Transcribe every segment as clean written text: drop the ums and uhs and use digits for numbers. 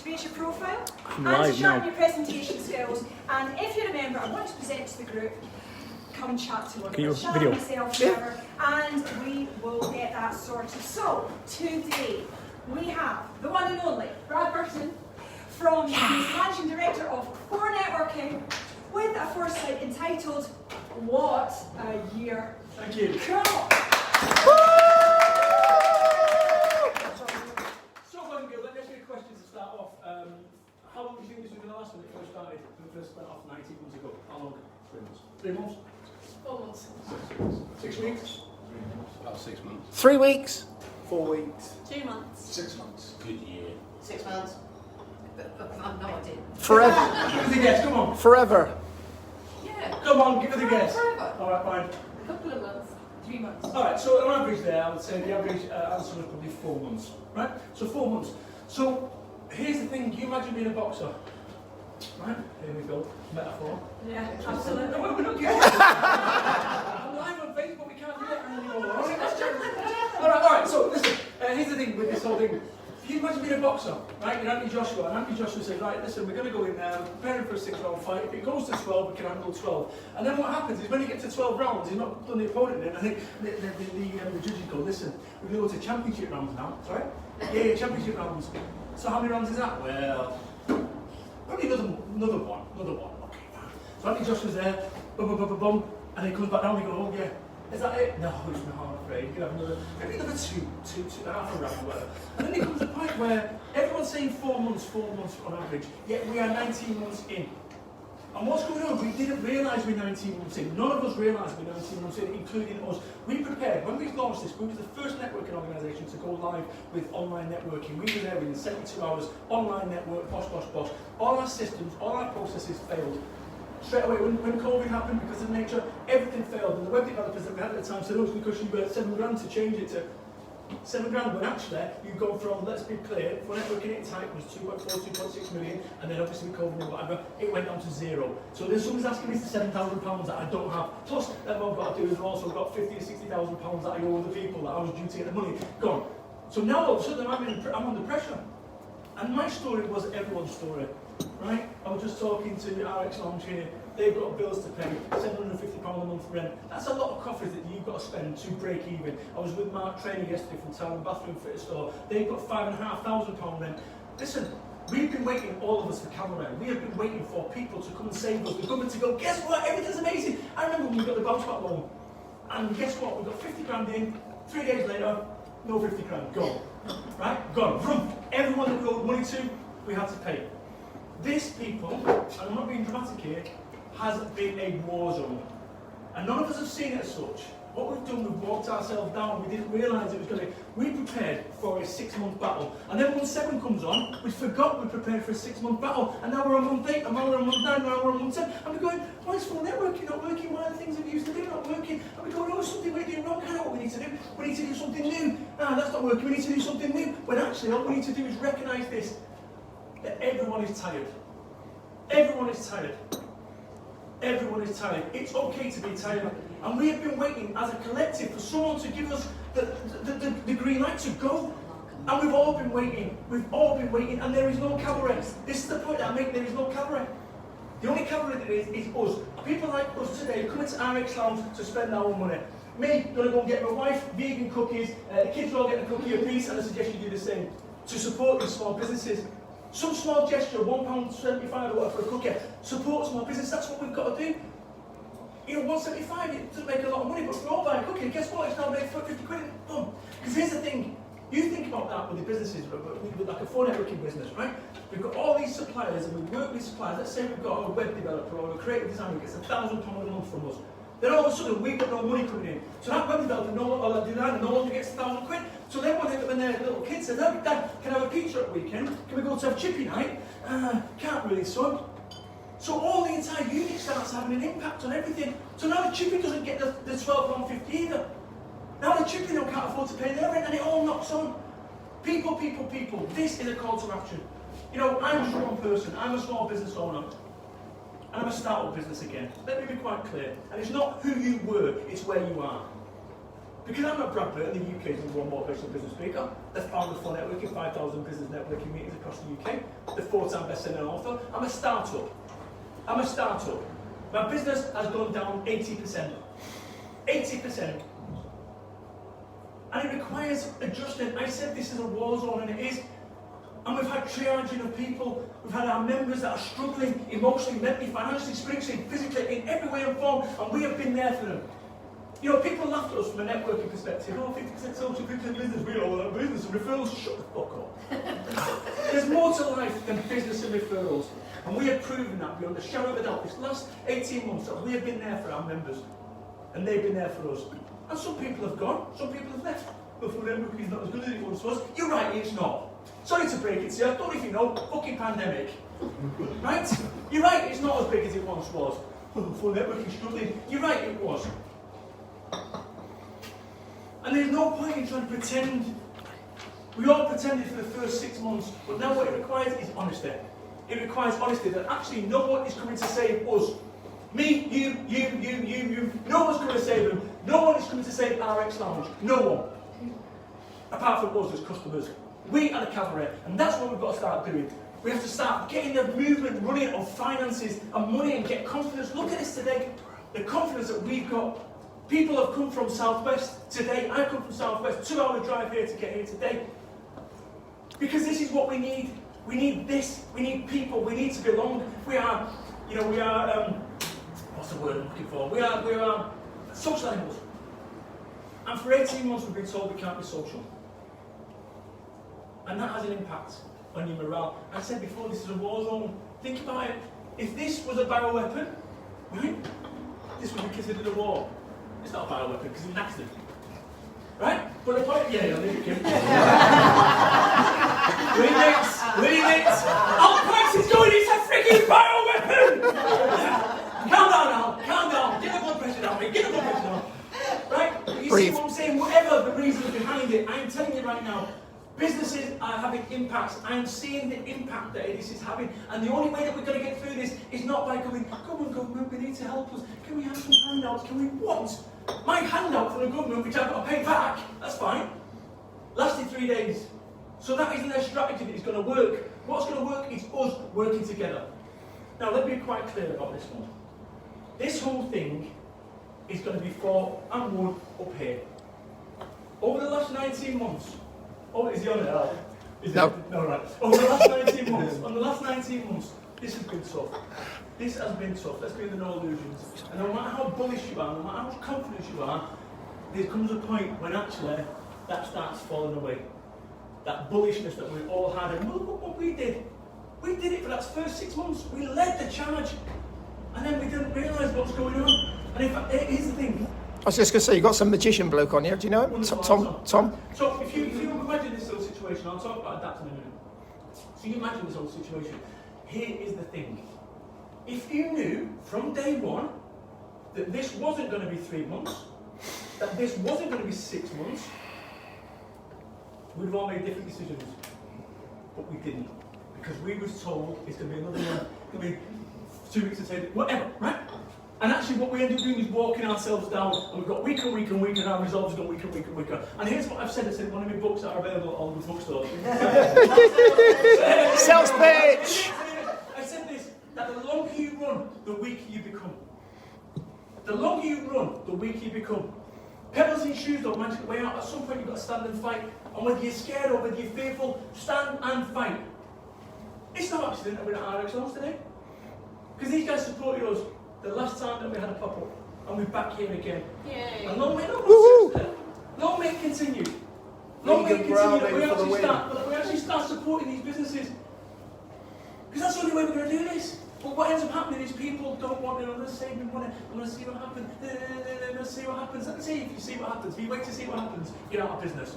raise your profile and live to sharpen now. your presentation skills. And if you're a member and want to present to the group, come and chat to one Can you of us, video? myself, whoever, and we will get that sorted. So, today we have the one and only Brad Burton from the Managing Director of 4Networking with a foresight entitled What a Year. Thank you. Cool. So good. Let me ask you a question to start off. How long do you think this was going to last when it first started? When it first started off 19 months ago? How long? 3 months. 3 months? 4 months. 6 weeks? About 6 months. 3 weeks. 4 weeks. 2 months. 6 months. Good year. 6 months. I've no idea. Forever. Give us a guess, come on. Forever. Yeah. Come on, give us a guess. Forever. Alright, fine. A couple of months. 3 months. Alright, so on average there, I would say the average answer was probably 4 months. Right? So 4 months. So here's the thing, can you imagine being a boxer? Right? Here we go. Metaphor. Yeah, absolutely. No, we're not getting I'm live on Facebook, we can't do that anymore. Alright, so listen, here's the thing with this whole thing. Can you imagine being a boxer, right? You're Anthony Joshua, and Anthony Joshua says, right, listen, we're going to go in there, we're preparing for a 6-round fight. If it goes to 12, we can handle 12. And then what happens is when you get to 12 rounds, he's not done the opponent in. I think the judges go, listen, we're going to go to championship rounds now. Sorry? Yeah, championship rounds. So how many rounds is that? Well, probably another one. Okay, fine. So Anthony Joshua's there, boom, and he comes back down and he goes, oh yeah. Is that it? No, it's not, I'm afraid. You can have maybe another two and a half round, whatever. And then it comes to a point where everyone's saying 4 months on average, yet we are 19 months in. And what's going on? We didn't realise we're 19 months in. None of us realised we're 19 months in, including us. We prepared, when we launched this, we were the first networking organisation to go live with online networking. We were there within 72 hours, online network, bosh. All our systems, all our processes failed. Straight away, when COVID happened, because of nature, everything failed. And the web developers that we had at the time said, oh, it's because you were 7 grand to change it to 7 grand. When actually, you've gone from, let's be clear, for networking at type was 2.4, 2.6 million, and then obviously with COVID and whatever, it went down to 0. So there's someone's asking me for £7,000 that I don't have. Plus, then what I've got to do is I've also got £50,000 or £60,000 that I owe other people that I was due to get the money gone. So now all of a sudden I'm under pressure. And my story was everyone's story, right? I was just talking to RX Lounge here. They've got bills to pay, £750 a month rent. That's a lot of coffees that you've got to spend to break even. I was with Mark Trainer yesterday from Town Bathroom Fitter Store. They've got £5,500 rent. Listen, we've been waiting, all of us, for Cavalry. We have been waiting for people to come and save us. The government to go, guess what? Everything's amazing. I remember when we got the bounce back loan. And guess what? We got 50 grand in. 3 days later, no 50 grand. Gone. Right? Gone. Vroom. Everyone that we owed money to, we had to pay. This people, and I'm not being dramatic here, has been a war zone. And none of us have seen it as such. What we've done, we've walked ourselves down. We didn't realise it was going to be. We prepared for a 6-month battle. And then month 7 comes on, we forgot we prepared for a 6-month battle. And now we're on month 8, and now we're on month 9, and now we're on month 10. And we're going, why is 4Networking not working? Why are the things that we used to do not working? And we're going, oh, something we're doing wrong. I know what we need to do. We need to do something new. That's not working. We need to do something new. When actually, all we need to do is recognise this, that everyone is tired. Everyone is tired. Everyone is tired. It's okay to be tired. And we have been waiting as a collective for someone to give us the green light to go. And we've all been waiting. We've all been waiting. And there is no Cavalry. This is the point that I make. There is no Cavalry. The only Cavalry there is us. People like us today coming to RX Lounge to spend our own money. Me, going to go and get my wife vegan cookies. The kids are all getting a cookie apiece. And I suggest you do the same. To support these small businesses. Some small gesture, £1.75 or whatever for a cookie, support small business, that's what we've got to do. You know, £1.75, it doesn't make a lot of money, but if we all buy a cookie, guess what, it's now made 50 quid, boom. Because here's the thing, you think about that with the businesses, with like a 4Networking business, right? We've got all these suppliers and we work with suppliers. Let's say we've got a web developer or a creative designer who gets £1,000 a month from us. Then all of a sudden we've got no money coming in. So that web developer or that designer no longer gets £1,000. So then when their little kid says, oh, Dad, can I have a pizza at the weekend? Can we go to have chippy night? Can't really, son. So all the entire unit starts having an impact on everything. So now the chippy doesn't get the £12.50 either. Now the chippy can't afford to pay their rent and it all knocks on. People. This is a call to action. You know, I'm just one person. I'm a small business owner. And I'm a startup business again. Let me be quite clear. And it's not who you were, it's where you are. Because I'm at Brad Burton, the UK's #1 motivational business speaker. The founder of 4Networking, 5,000 business networking meetings across the UK. the 4-time best-selling author. I'm a startup. My business has gone down 80%. 80%. And it requires adjusting. I said this is a war zone, and it is. And we've had triaging of people. We've had our members that are struggling emotionally, mentally, financially, spiritually, physically, in every way and form, and we have been there for them. You know, people laugh at us from a networking perspective. Oh, 50% social, 50% business. We all have business and referrals. Shut the fuck up. There's more to life than business and referrals. And we have proven that beyond a shadow of a doubt. This last 18 months that we have been there for our members. And they've been there for us. And some people have gone, some people have left. But 4Networking is not as good as it once was. You're right, it's not. Sorry to break it to you, I don't know if you know, fucking pandemic. Right? You're right, it's not as big as it once was. 4Networking struggling. You're right, it was. And there's no point in trying to pretend. We all pretended for the first 6 months, but now what it requires is honesty. It requires honesty that actually no one is coming to save us. Me, you. No one's coming to save them. No one is coming to save RX Lounge. No one. Apart from us as customers. We are the Cavalry, and that's what we've got to start doing. We have to start getting the movement running of finances and money and get confidence. Look at this today. The confidence that we've got. People have come from Southwest today. I come from Southwest. 2-hour drive here to get here today. Because this is what we need. We need this. We need people. We need to belong. We are, what's the word I'm looking for? We are social animals. And for 18 months we've been told we can't be social. And that has an impact on your morale. I said before, this is a war zone. Think about it. If this was a bioweapon, right? This would be considered a war. It's not a bioweapon because it's an accident. Right? But the point, yeah, I'll leave it, Kim. Remix. Our price is going, it's a freaking bioweapon! Calm down now, calm down. Get the blood pressure down, mate. Get the blood pressure down. Right? But you see what I'm saying? Whatever the reason behind it, I am telling you right now, businesses are having impacts. I am seeing the impact that this is having. And the only way that we're going to get through this is not by going, come on government, we need to help us. Can we have some handouts? Can we what? My handout from the government, which I've got to pay back, that's fine, lasted 3 days. So that isn't their strategy that is going to work. What's going to work is us working together. Now let me be quite clear about this one. This whole thing is going to be fought and won up here. Over the last 19 months, oh, is he on it? No. No, right. Over the last 19 months, this has been tough. This has been tough. Let's be under no illusions. And no matter how bullish you are, no matter how much confidence you are, there comes a point when actually that starts falling away. That bullishness that we all had, and look what we did. We did it for that first 6 months. We led the charge, and then we didn't realise what was going on. And in fact, here's the thing. I was just going to say, you've got some magician bloke on here. Do you know him? Tom? So if you imagine this whole situation, I'll talk about that in a minute. So you imagine this whole situation. Here is the thing. If you knew from day one that this wasn't going to be 3 months, that this wasn't going to be 6 months, we'd have all made different decisions. But we didn't. Because we was told it's going to be another month, it's going to be 2 weeks to take it, whatever, right? And actually what we end up doing is walking ourselves down, and we've got week and week and week, and our resolves go week and week and week. And here's what I've said, one of my books that are available at all the bookstores. Sales pitch! I said this, that the longer you run, the weaker you become. The longer you run, the weaker you become. Pebbles in shoes don't magically way out. At some point you've got to stand and fight. And whether you're scared or whether you're fearful, stand and fight. It's no accident that we're at RX Lounge today. Because these guys supported us the last time that we had a pop-up. And we're back here again. Yay. And long may it continue. Long may it continue that we actually start supporting these businesses. Because that's the only way we're going to do this. But what ends up happening is people don't want to, let's save me money, I'm going to see what happens, let's see what happens. Let's see if you see what happens. If you wait to see what happens, get out of business.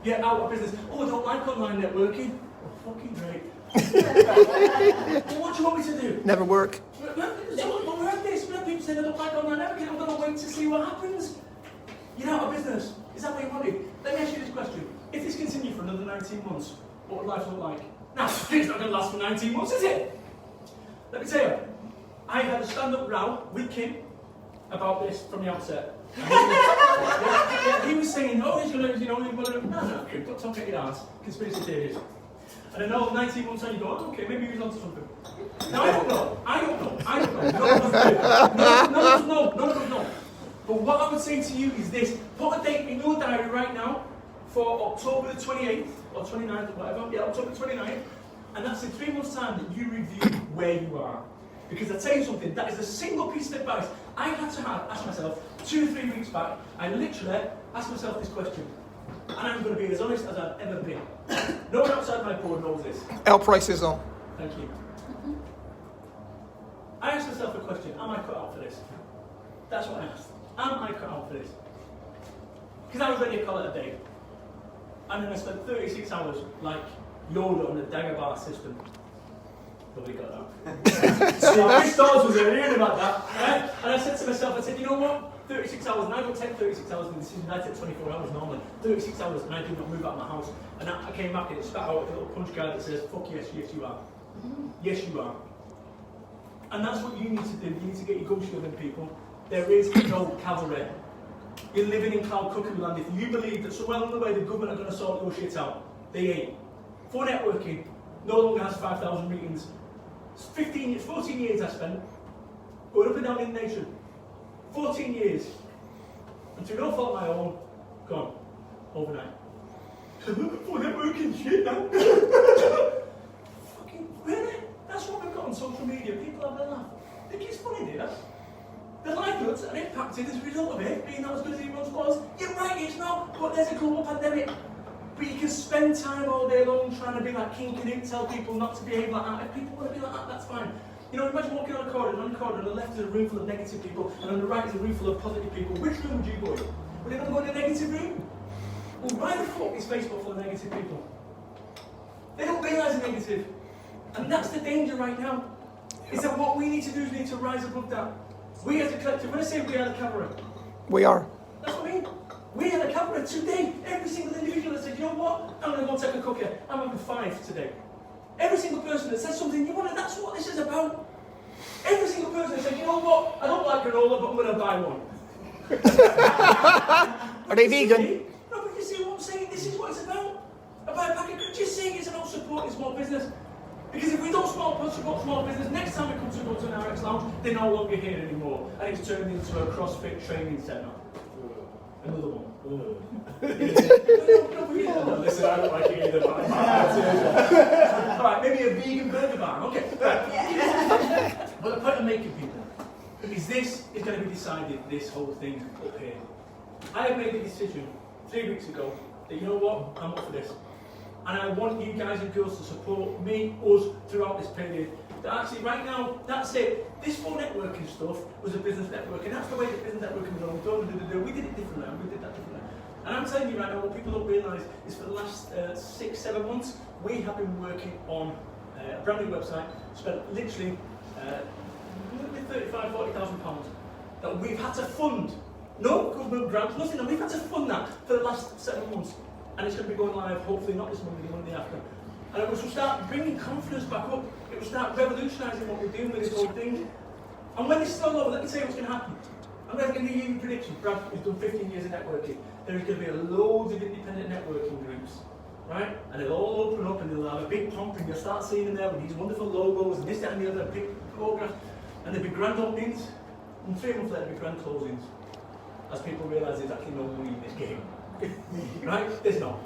Get out of business. Oh, I don't like online networking. Oh, fucking great. Well, what do you want me to do? Never work. But we heard this. We have people saying I don't like online networking. I'm going to wait to see what happens. You're out of business. Is that what you wanted? Let me ask you this question. If this continued for another 19 months, what would life look like? Now, it's not going to last for 19 months, is it? Let me tell you, I had a stand-up row with Kim about this from the outset. He was saying, oh, he's going to, no, Kim, don't talk at your ass, conspiracy theories. And I know 19 months on you go, oh, okay, maybe he's onto something. Now I don't know. None of us know. But what I would say to you is this: put a date in your diary right now for October the 28th or 29th or whatever. Yeah, October 29th. And that's in 3 months' time that you review where you are. Because I tell you something, that is a single piece of advice I had to ask myself 2 or 3 weeks back. I literally asked myself this question. And I'm going to be as honest as I've ever been. No one outside my board knows this. El prices on. Thank you. I asked myself a question: am I cut out for this? That's what I asked. Am I cut out for this? Because I was ready to call it a day. And then I spent 36 hours like Yoda on the Dagobah system. Nobody got that. So Chris Dawes was hearing about that. Right? And I said to myself, I said, you know what? 36 hours, and I don't take 36 hours in the decision, I take 24 hours normally. 36 hours and I do not move out of my house. And I came back and it spat out a little punch card that says, fuck yes, yes you are. Yes you are. And that's what you need to do. You need to get your guns showing people. There is no cavalry. You're living in cloud cuckoo land. If you believe that somewhere along the way the government are going to sort your shit out, they ain't. 4Networking no longer has 5,000 meetings. 14 years I spent going up and down in the nation. 14 years. And through no fault of my own, gone. Overnight. 4Networking shit now. Fucking, really? That's what we've got on social media. People have a laugh. Think it's funny, do you? The livelihoods are impacted as a result of it being not as good as it once was. You're right, it's not, but there's a global pandemic. But you can spend time all day long trying to be like King Canute, tell people not to behave like that. If people want to be like that, that's fine. You know, imagine walking on a corridor, on the left is a room full of negative people, and on the right is a room full of positive people. Which room would you go in? Would you go in the negative room? Well, why the fuck is Facebook full of negative people? They don't realise they're negative. And that's the danger right now. Is that what we need to do is we need to rise above that. We as a collective, when I say we are the Cavalry, We are. that's what I mean. We are the Cavalry today. Every single individual that said, you know what, I'm going to go take a cookie. I'm having 5 today. Every single person that says something, you want to, that's what this is about. Every single person that said, you know what, I don't like granola, but I'm going to buy one. Are they vegan? No, but you see what I'm saying? This is what it's about. About a packet. Just saying it's about supporting small business. Because if we don't support small business, next time we come to go to an RX lounge, they're no longer here anymore. And it's turned into a CrossFit training centre. Another one. No, listen, I don't like it either, but alright, maybe a vegan burger bar. Okay. Right. But the point I'm making, people, is this is going to be decided, this whole thing up here. I have made the decision 3 weeks ago that, you know what, I'm up for this. And I want you guys and girls to support me, us, throughout this period. That actually, right now, that's it. This 4Networking stuff was a business networking. That's the way that business networking was done. We did it differently, and we did that differently. And I'm telling you right now, what people don't realise is for the last 6-7 months, we have been working on a brand new website, spent literally £35,000-40,000 that we've had to fund. No government grants, nothing. And we've had to fund that for the last 7 months. And it's going to be going live, hopefully not this Monday, the Monday after. And it will start bringing confidence back up. It will start revolutionising what we're doing with this whole thing. And when this is all over, let me tell you what's going to happen. I'm going to give you a prediction. Brad has done 15 years of networking. There is going to be loads of independent networking groups, right? And they'll all open up and they'll have a big pump and you'll start seeing them there with these wonderful logos and this, that and the other, big photographs. And there'll be grand openings. And 3 months later, there'll be grand closings. As people realise there's actually no money in this game. Right? There's not.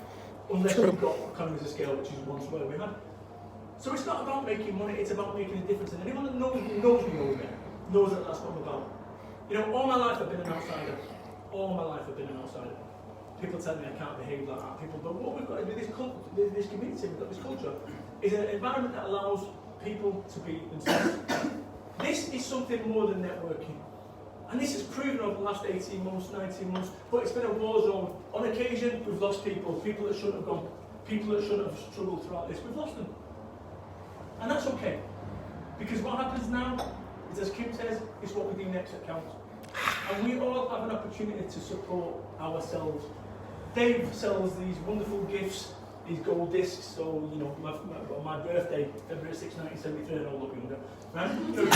Unless you've got economies of scale, which is once where we had. So it's not about making money, it's about making a difference. And anyone that knows me knows that that's what I'm about. You know, all my life I've been an outsider. All my life I've been an outsider. People tell me I can't behave like that. But what we've got to do, this community, we've got this culture, is an environment that allows people to be themselves. This is something more than networking. And this is proven over the last 18 months, 19 months, but it's been a war zone. On occasion, we've lost people that shouldn't have gone, people that shouldn't have struggled throughout this, we've lost them. And that's okay. Because what happens now is, as Kim says, it's what we do next that counts. And we all have an opportunity to support ourselves. Dave sells these wonderful gifts, these gold discs, so, you know, my birthday, February 6, 1973, and all look younger, right? You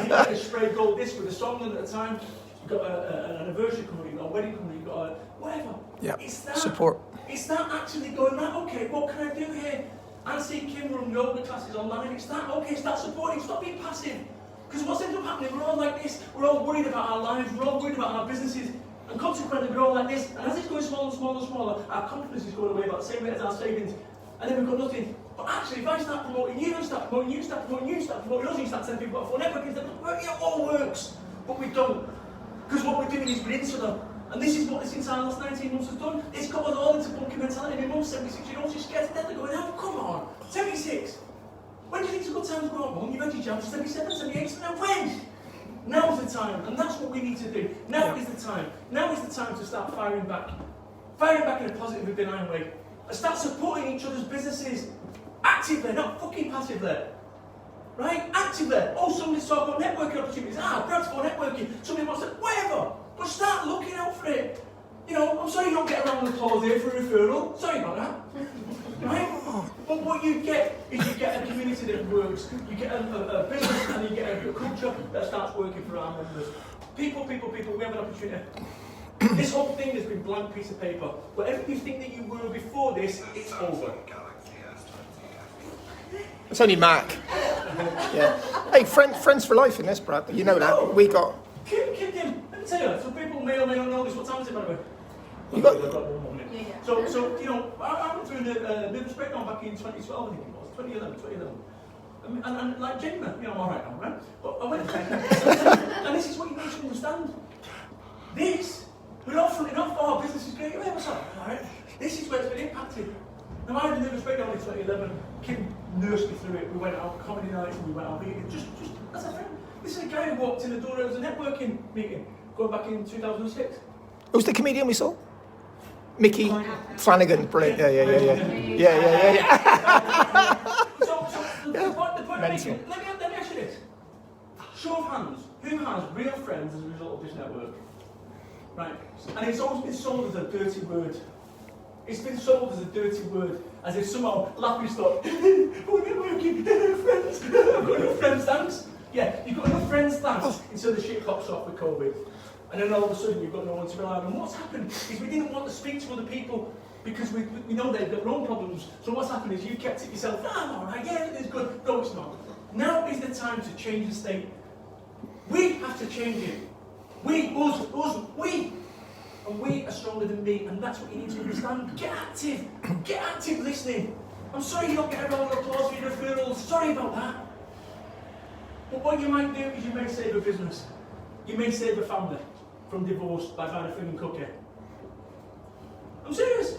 got a spray gold disc with a song on at the time, you've got an anniversary coming, you've got a wedding coming, you've got a whatever. Yeah, it's that, support. It's that actually going, right, okay, what can I do here? And see Kim run yoga classes online. Start supporting, stop being passive. Because what's ended up happening, we're all like this, we're all worried about our lives, we're all worried about our businesses, and consequently we're all like this, and as it's going smaller and smaller and smaller, our confidence is going away about the same rate as our savings, and then we've got nothing. But actually, if I start promoting you, and start promoting you, start promoting you, start promoting us, and you start telling people about 4Networkings, then it all works. But we don't. Because what we're doing is we're into them. And this is what this entire last 19 months has done. It's got us all into bunky mentality. My mum's 76 years old, she's scared to death. They're going, oh, come on, 76. When do you think it's a good time to go on? You've had your jab, 77, 78, so now when? Now's the time, and that's what we need to do. Now is the time. Now is the time to start firing back. Firing back in a positive and benign way. And start supporting each other's businesses. Actively, not fucking passively. Right? Actively. Oh, somebody's talking about networking opportunities. Brad's for networking. Somebody wants to, whatever. But start looking out for it. You know, I'm sorry you don't get around the applause here for a referral. Sorry about that. Right? But what you get is you get a community that works. You get a business and you get a culture that starts working for our members. People, we have an opportunity. This whole thing has been blank piece of paper. Whatever you think that you were before this, it's over. It's only Mac. Yeah. Hey, friends for life in this, Brad. You know that. We got... Kim, let me tell you, so people may or may not know this. What time is it, by the way? You got... I've got 1 more minute. Yeah. So you know, I went through the nervous breakdown back in 2012, I think it was, 2011. And like genuine, you know, I'm alright now, right? But I went and this is what you need to understand. We're all fronting off, oh, business is great, what's up? Alright? This is where it's been impacted. Now I had a nervous breakdown in 2011, Kim nursed me through it, we went out comedy nights and we went out meeting, just as a friend. This is a guy who walked in the door, it was a networking meeting, going back in 2006. Who's the comedian we saw? Mickey Flanagan, brilliant. Yeah. So the point I'm making, let me ask you this. Show of hands, who has real friends as a result of this network? Right, and it's always been sold as a dirty word. It's been sold as a dirty word, as if somehow laughing stock, oh, networking, friends, I've got enough friends, thanks. Yeah, you've got enough friends, thanks, until the shit pops off with COVID. And then all of a sudden you've got no one to rely on. And what's happened is we didn't want to speak to other people because we know they've got their own problems. So what's happened is you kept it yourself, I'm alright, yeah, everything's good. No, it's not. Now is the time to change the state. We have to change it. We. And we are stronger than me, and that's what you need to understand. Get active listening. I'm sorry you don't get a round of applause for your referrals, sorry about that. But what you might do is you may save a business. You may save a family from divorce by buying a frigging cookie. I'm serious.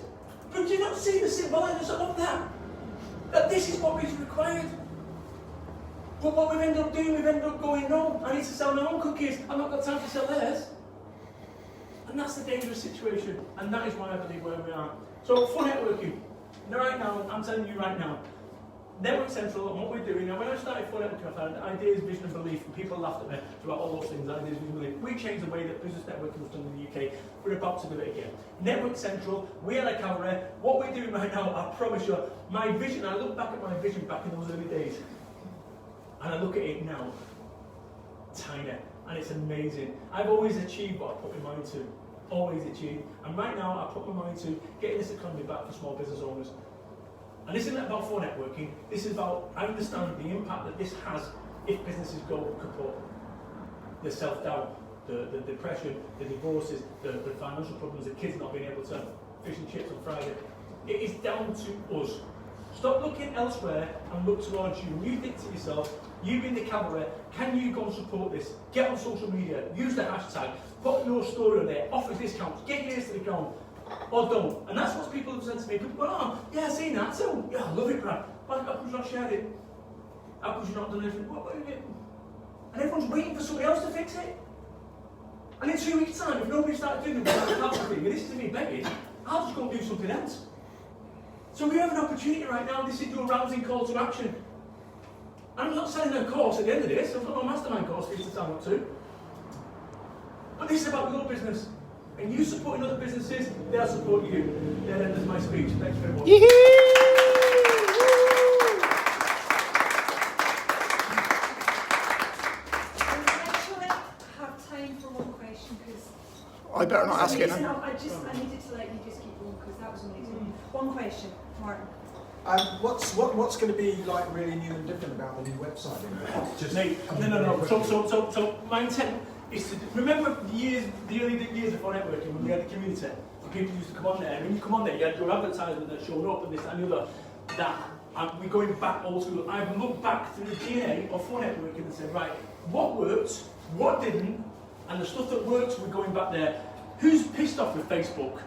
But do you not see the symbolism of that? That this is what is required. But what we've ended up doing, we've ended up going, no, I need to sell my own cookies. I've not got time to sell theirs. And that's the dangerous situation. And that is why I believe where we are. So, for networking, right now, I'm telling you right now, Network Central and what we're doing, now when I started 4Networking, I found ideas, vision and belief, and people laughed at me about all those things, ideas, vision and belief. We changed the way that business networking was done in the UK. We're about to do it again. Network Central, we are like Cavalry. What we're doing right now, I promise you, my vision, I look back at my vision back in those early days, and I look at it now, tiny, and it's amazing. I've always achieved what I put my mind to. Always achieved. And right now, I put my mind to getting this economy back for small business owners. And this isn't about 4Networking, this is about, I understand the impact that this has if businesses go kaput. The self-doubt, the depression, the divorces, the financial problems, the kids not being able to have fish and chips on Friday. It is down to us. Stop looking elsewhere and look towards you. And you think to yourself, you being the Cavalry, can you go and support this? Get on social media, use the hashtag, put your story on there, offer discounts, get your ears to the ground. Or don't. And that's what people have said to me. People go, oh, yeah, I've seen that, so, yeah, I love it, Brad. But how could you not share it? How could you not done anything? And everyone's waiting for somebody else to fix it. And in 2 weeks' time, if nobody started doing the thing, and this is me begging, I'll just go and do something else. So we have an opportunity right now. This is your rousing call to action. I'm not selling a course at the end of this. I've got my mastermind course for you to sign up to. But this is about your business. And you supporting other businesses, they'll support you. That ends my speech. Thanks very much. Yee-hoo! We actually have time for one question because I better not ask it. I needed to let you just keep going because that was amazing. One question, Martin. What's going to be like really new and different about the new website? Just Mate, no. So my intent is to remember the early years of 4Networking when we had the community. And people used to come on there, and when you come on there, you had your advertisement that showed up and this and the other. That we're going back old school. I've looked back through the DNA of 4Networking and said, right, what worked, what didn't, and the stuff that worked, we're going back there. Who's pissed off with Facebook?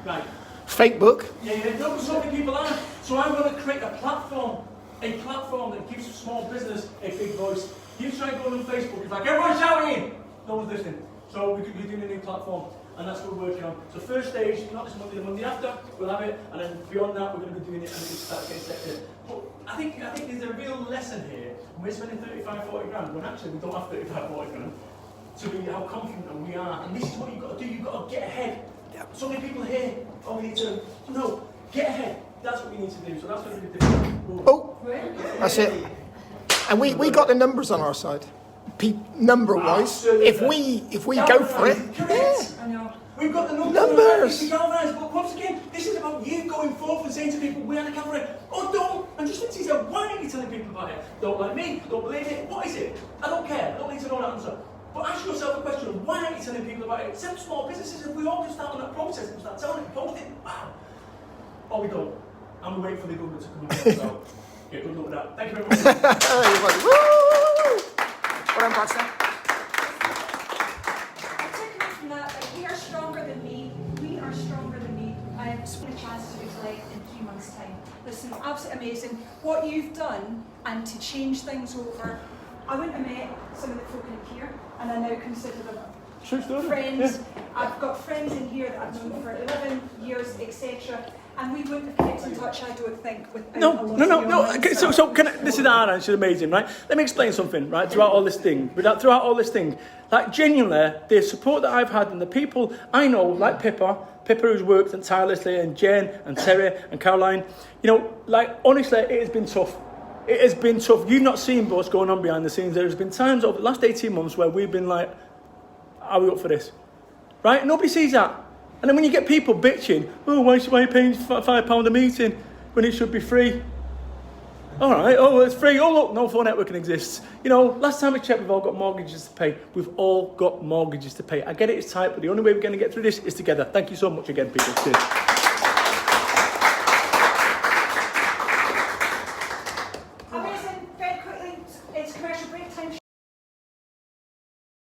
Right. Fake book. Yeah, no, so many people are. So I want to create a platform that gives small business a big voice. You try and go on Facebook, it's like everyone's shouting, no one's listening. So we could be doing a new platform, and that's what we're working on. So first stage, not this Monday, the Monday after, we'll have it, and then beyond that, we're going to be doing it and it'll start getting sected. But I think there's a real lesson here. We're spending 35-40 grand, when actually we don't have 35-40 grand, to be how confident we are. And this is what you've got to do, you've got to get ahead. So many people here, we need to, no, get ahead. That's what we need to do. So that's going to be different. Oh, that's it. And we got the numbers on our side. Number-wise, if we go for it, Correct. I know. We've got the Numbers. But once again, this is about you going forth and saying to people, we are the Cavalry. Oh, don't. And just think to yourself, why are you telling people about it? Don't like me, don't believe it. What is it? I don't care. I don't need to know that answer. But ask yourself a question, why aren't you telling people about it? Except small businesses, if we all can start on that process and start telling it, post it, wow. Or we don't. And we wait for the government to come in. So, yeah, good luck with that. Thank you very much. everybody, woo! Well done, Pastor. I'm taking it from that, we are stronger than me. We are stronger than me. I have so many chances to reflect in 3 months' time. Listen, absolutely amazing. What you've done, and to change things over. I wouldn't have met some of the folk in here, and I now consider them friends. Yeah. I've got friends in here that I've known for 11 years, etc. And we wouldn't have kept in touch, I don't think, without a lot of No. you. Okay, so can I, this is our answer, amazing, right? Let me explain something, right? Throughout all this thing, like genuinely, the support that I've had and the people I know, like Pippa who's worked and tirelessly, and Jen and Terry and Caroline, like honestly, it has been tough. It has been tough. You've not seen what's going on behind the scenes. There's been times over the last 18 months where we've been like, are we up for this? Right? Nobody sees that. And then when you get people bitching, oh, why are you paying £5 a meeting when it should be free? All right, it's free. Oh, look, no 4Networking exists. Last time I checked, we've all got mortgages to pay. We've all got mortgages to pay. I get it, it's tight, but the only way we're going to get through this is together. Thank you so much again, people. Cheers.